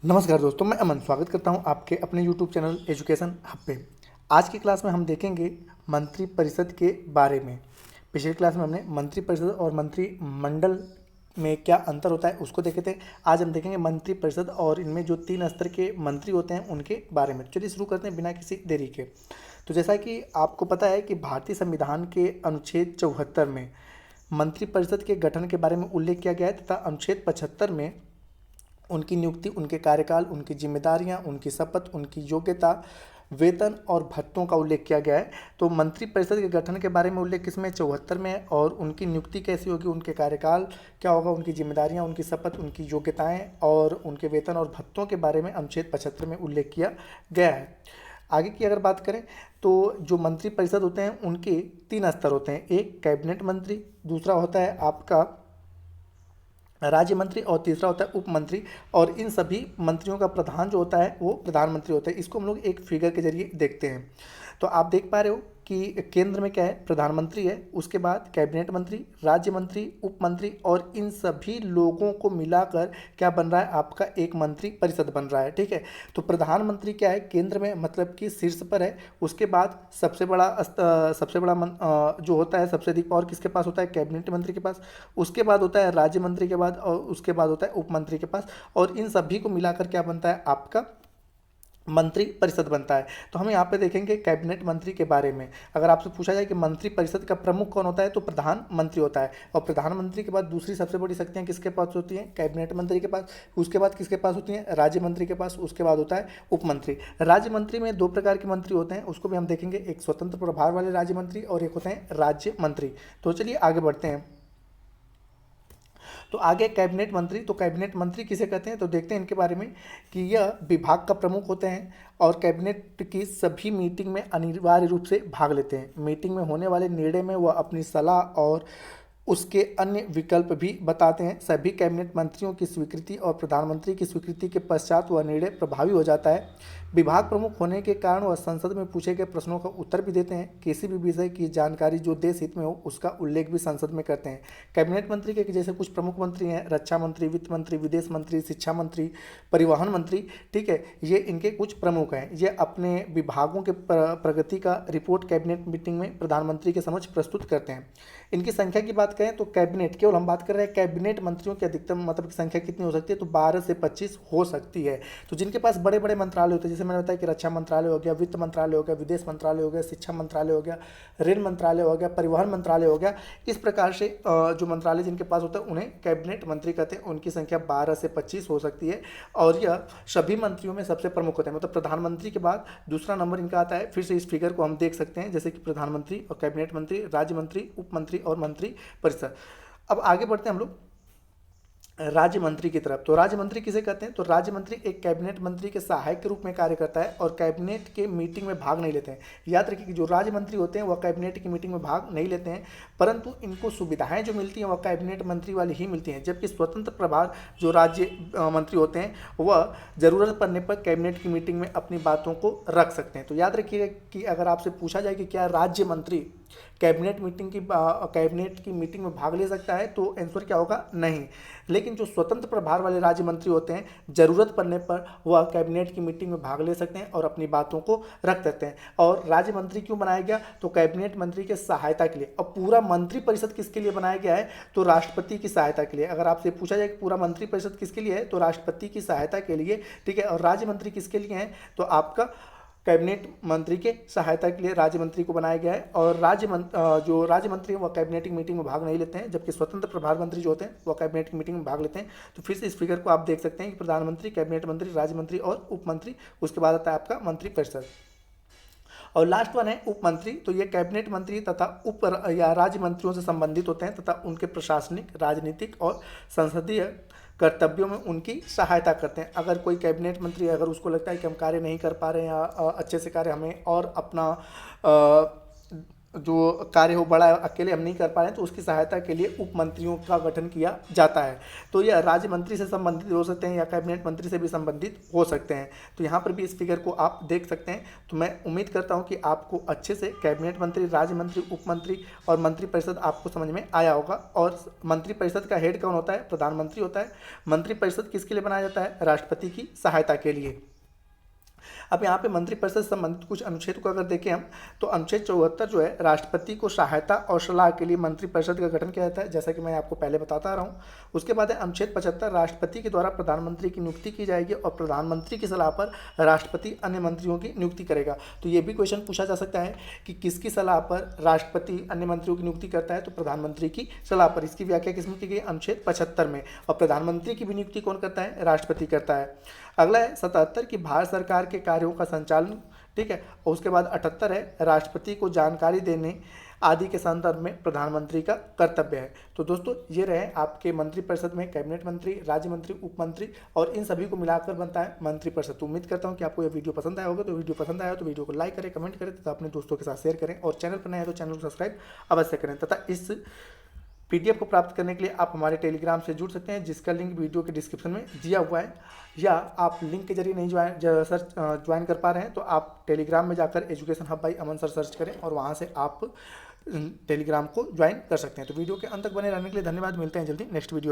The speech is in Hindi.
नमस्कार दोस्तों, मैं अमन स्वागत करता हूं आपके अपने YouTube चैनल एजुकेशन हब पे। आज की क्लास में हम देखेंगे मंत्रिपरिषद के बारे में। पिछली क्लास में हमने मंत्रिपरिषद और मंत्रिमंडल में क्या अंतर होता है उसको देखे थे। आज हम देखेंगे मंत्रिपरिषद और इनमें जो 3 स्तर के मंत्री होते हैं उनके बारे में। चलिए शुरू करते हैं बिना किसी देरी के। तो जैसा कि आपको पता है कि भारतीय संविधान के अनुच्छेद 74 में मंत्रिपरिषद के गठन के बारे में उल्लेख किया गया है तथा अनुच्छेद 75 में उनकी नियुक्ति, उनके कार्यकाल, उनकी जिम्मेदारियां, उनकी शपथ, उनकी योग्यता, वेतन और भत्तों का उल्लेख किया गया है। तो मंत्रिपरिषद के गठन के बारे में उल्लेख किसमें 74 में है और उनकी नियुक्ति कैसी होगी, उनके कार्यकाल क्या होगा, उनकी जिम्मेदारियां, उनकी शपथ, उनकी योग्यताएं और उनके वेतन और भत्तों के बारे में अनुच्छेद 75 में उल्लेख किया गया है। आगे की अगर बात करें तो जो मंत्रिपरिषद होते हैं उनके 3 स्तर होते हैं। एक कैबिनेट मंत्री, दूसरा होता है आपका राज्य मंत्री और तीसरा होता है उप मंत्री। और इन सभी मंत्रियों का प्रधान जो होता है वो प्रधानमंत्री होता है। इसको हम लोग एक फिगर के जरिए देखते हैं। तो आप देख पा रहे हो कि केंद्र में क्या है, प्रधानमंत्री है, उसके बाद कैबिनेट मंत्री, राज्य मंत्री, उप मंत्री और इन सभी लोगों को मिलाकर क्या बन रहा है, आपका एक मंत्री परिषद बन रहा है। ठीक है। तो प्रधानमंत्री क्या है, केंद्र में मतलब कि शीर्ष पर है। उसके बाद सबसे बड़ा जो होता है, सबसे अधिक पावर किसके पास होता है, कैबिनेट मंत्री के पास। उसके बाद होता है राज्य मंत्री के बाद और उसके बाद होता है उप मंत्री के पास। और इन सभी को मिलाकर क्या बनता है, आपका मंत्री परिषद बनता है। तो हम यहाँ पे देखेंगे कैबिनेट मंत्री के बारे में। अगर आपसे पूछा जाए कि मंत्री परिषद का प्रमुख कौन होता है तो प्रधानमंत्री होता है। और प्रधानमंत्री के बाद दूसरी सबसे बड़ी शक्तियाँ किसके पास होती हैं, कैबिनेट मंत्री के पास। उसके बाद किसके पास होती हैं, राज्य मंत्री के पास। उसके बाद होता है उप मंत्री। राज्य मंत्री में 2 प्रकार के मंत्री होते हैं, उसको भी हम देखेंगे। एक स्वतंत्र प्रभार वाले राज्य मंत्री और एक होते हैं राज्य मंत्री। तो चलिए आगे बढ़ते हैं। तो आगे कैबिनेट मंत्री, तो कैबिनेट मंत्री किसे कहते हैं तो देखते हैं इनके बारे में कि यह विभाग का प्रमुख होते हैं और कैबिनेट की सभी मीटिंग में अनिवार्य रूप से भाग लेते हैं। मीटिंग में होने वाले निर्णय में वह अपनी सलाह और उसके अन्य विकल्प भी बताते हैं। सभी कैबिनेट मंत्रियों की स्वीकृति और प्रधानमंत्री की स्वीकृति के पश्चात वह निर्णय प्रभावी हो जाता है। विभाग प्रमुख होने के कारण वह संसद में पूछे गए प्रश्नों का उत्तर भी देते हैं। किसी भी विषय की जानकारी जो देश हित में हो उसका उल्लेख भी संसद में करते हैं। कैबिनेट मंत्री के जैसे कुछ प्रमुख मंत्री हैं, रक्षा मंत्री, वित्त मंत्री, विदेश मंत्री, शिक्षा मंत्री, परिवहन मंत्री। ठीक है, ये इनके कुछ प्रमुख हैं। ये अपने विभागों के प्रगति का रिपोर्ट कैबिनेट मीटिंग में प्रधानमंत्री के समक्ष प्रस्तुत करते हैं। इनकी संख्या की बात करें तो कैबिनेट, केवल हम बात कर रहे हैं कैबिनेट मंत्रियों की अधिकतम मतलब की संख्या कितनी हो सकती है, तो 12 से 25 हो सकती है। तो जिनके पास बड़े बड़े मंत्रालय होते हैं, जैसे मैंने बताया कि रक्षा मंत्रालय हो गया, वित्त मंत्रालय हो गया, विदेश मंत्रालय हो गया, शिक्षा मंत्रालय हो गया, रेल मंत्रालय हो गया, परिवहन मंत्रालय हो गया, इस प्रकार से जो मंत्रालय जिनके पास होता है उन्हें कैबिनेट मंत्री कहते हैं। उनकी संख्या 12 से 25 हो सकती है और यह सभी मंत्रियों में सबसे प्रमुख होते हैं। मतलब प्रधानमंत्री के बाद दूसरा नंबर इनका आता है। फिर से इस फिगर को हम देख सकते हैं, जैसे कि प्रधानमंत्री और कैबिनेट मंत्री, राज्य मंत्री, उप मंत्री और मंत्री परिषद। अब आगे बढ़ते हैं हम लोग राज्य मंत्री की तरफ। तो राज्य मंत्री किसे कहते हैं, तो राज्य मंत्री एक कैबिनेट मंत्री के सहायक के रूप में कार्य करता है और कैबिनेट के मीटिंग में भाग नहीं लेते हैं। याद रखिए कि जो राज्य मंत्री होते हैं वह कैबिनेट की मीटिंग में भाग नहीं लेते हैं, परंतु इनको सुविधाएं जो मिलती हैं वह कैबिनेट मंत्री वाली ही मिलती हैं। जबकि स्वतंत्र प्रभार जो राज्य मंत्री होते हैं वह जरूरत पड़ने पर कैबिनेट की मीटिंग में अपनी बातों को रख सकते हैं। तो याद रखिएगा कि अगर आपसे पूछा जाए कि क्या राज्य मंत्री कैबिनेट की मीटिंग में भाग ले सकता है, तो आंसर क्या होगा, नहीं। लेकिन जो स्वतंत्र प्रभार वाले राज्य मंत्री होते हैं, जरूरत पड़ने पर वह कैबिनेट की मीटिंग में भाग ले सकते हैं और अपनी बातों को रख सकते हैं। और राज्य मंत्री क्यों बनाया गया, तो कैबिनेट मंत्री के सहायता के लिए। और पूरा मंत्री परिषद किसके लिए बनाया गया है, तो राष्ट्रपति की सहायता के लिए। अगर आपसे पूछा जाए कि पूरा मंत्री परिषद किसके लिए है, तो राष्ट्रपति की सहायता के लिए। ठीक है। और राज्य मंत्री किसके लिए हैं, तो आपका कैबिनेट मंत्री के सहायता के लिए राज्य मंत्री को बनाया गया है। और जो राज्य मंत्री हैं वह कैबिनेट की मीटिंग में भाग नहीं लेते हैं, जबकि स्वतंत्र प्रभार मंत्री जो होते हैं वह कैबिनेट की मीटिंग में भाग लेते हैं। तो फिर से इस फिगर को आप देख सकते हैं कि प्रधानमंत्री, कैबिनेट मंत्री, राज्य मंत्री और उप मंत्री। उसके बाद आता है आपका मंत्री परिषद। और लास्ट वन है उप मंत्री। तो ये कैबिनेट मंत्री तथा उप या राज्य मंत्रियों से संबंधित होते हैं तथा उनके प्रशासनिक, राजनीतिक और संसदीय कर्तव्यों में उनकी सहायता करते हैं। अगर कोई कैबिनेट मंत्री, अगर उसको लगता है कि हम कार्य नहीं कर पा रहे हैं या अच्छे से कार्य हमें और अपना जो कार्य हो बड़ा अकेले हम नहीं कर पा रहे हैं, तो उसकी सहायता के लिए उप मंत्रियों का गठन किया जाता है। तो यह राज्य मंत्री से संबंधित हो सकते हैं या कैबिनेट मंत्री से भी संबंधित हो सकते हैं। तो यहाँ पर भी इस फिगर को आप देख सकते हैं। तो मैं उम्मीद करता हूँ कि आपको अच्छे से कैबिनेट मंत्री, राज्य मंत्री, उप मंत्री और मंत्रिपरिषद आपको समझ में आया होगा। और मंत्रिपरिषद का हेड कौन होता है? प्रधानमंत्री होता है। मंत्रिपरिषद किसके लिए बनाया जाता है? राष्ट्रपति की सहायता के लिए। अब यहाँ पे मंत्रिपरिषद से संबंधित कुछ अनुच्छेद को अगर देखें हम, तो अनुच्छेद 74 जो है, राष्ट्रपति को सहायता और सलाह के लिए मंत्रिपरिषद का गठन किया जाता है, जैसा कि मैं आपको पहले बताता रहा हूँ। उसके बाद है अनुच्छेद 75, राष्ट्रपति के द्वारा प्रधानमंत्री की नियुक्ति की जाएगी और प्रधानमंत्री की सलाह पर राष्ट्रपति अन्य मंत्रियों की नियुक्ति करेगा। तो ये भी क्वेश्चन पूछा जा सकता है कि किसकी सलाह पर राष्ट्रपति अन्य मंत्रियों की नियुक्ति करता है? तो प्रधानमंत्री की सलाह पर। इसकी व्याख्या किसमें की गई? अनुच्छेद 75 में। और प्रधानमंत्री की भी नियुक्ति कौन करता है? राष्ट्रपति करता है। अगला है 77 की भारत सरकार के कार्यों का संचालन, ठीक है। और उसके बाद 78 है राष्ट्रपति को जानकारी देने आदि के संदर्भ में प्रधानमंत्री का कर्तव्य है। तो दोस्तों ये रहे आपके मंत्रिपरिषद में कैबिनेट मंत्री, राज्य मंत्री, उप मंत्री और इन सभी को मिलाकर बनता है मंत्रिपरिषद। तो उम्मीद करता हूँ कि आपको ये वीडियो पसंद आया होगा। तो वीडियो पसंद आया तो वीडियो को लाइक करें, कमेंट करें तथा अपने दोस्तों के साथ शेयर करें और चैनल पर नए हैं तो चैनल को सब्सक्राइब अवश्य करें। तथा इस पीडीएफ को प्राप्त करने के लिए आप हमारे टेलीग्राम से जुड़ सकते हैं, जिसका लिंक वीडियो के डिस्क्रिप्शन में दिया हुआ है। या आप लिंक के जरिए नहीं ज्वाइन कर पा रहे हैं तो आप टेलीग्राम में जाकर education hub by Aman sir search करें और वहां से आप टेलीग्राम को ज्वाइन कर सकते हैं। तो वीडियो के अंत तक बने रहने के लिए धन्यवाद। मिलते हैं जल्दी नेक्स्ट वीडियो।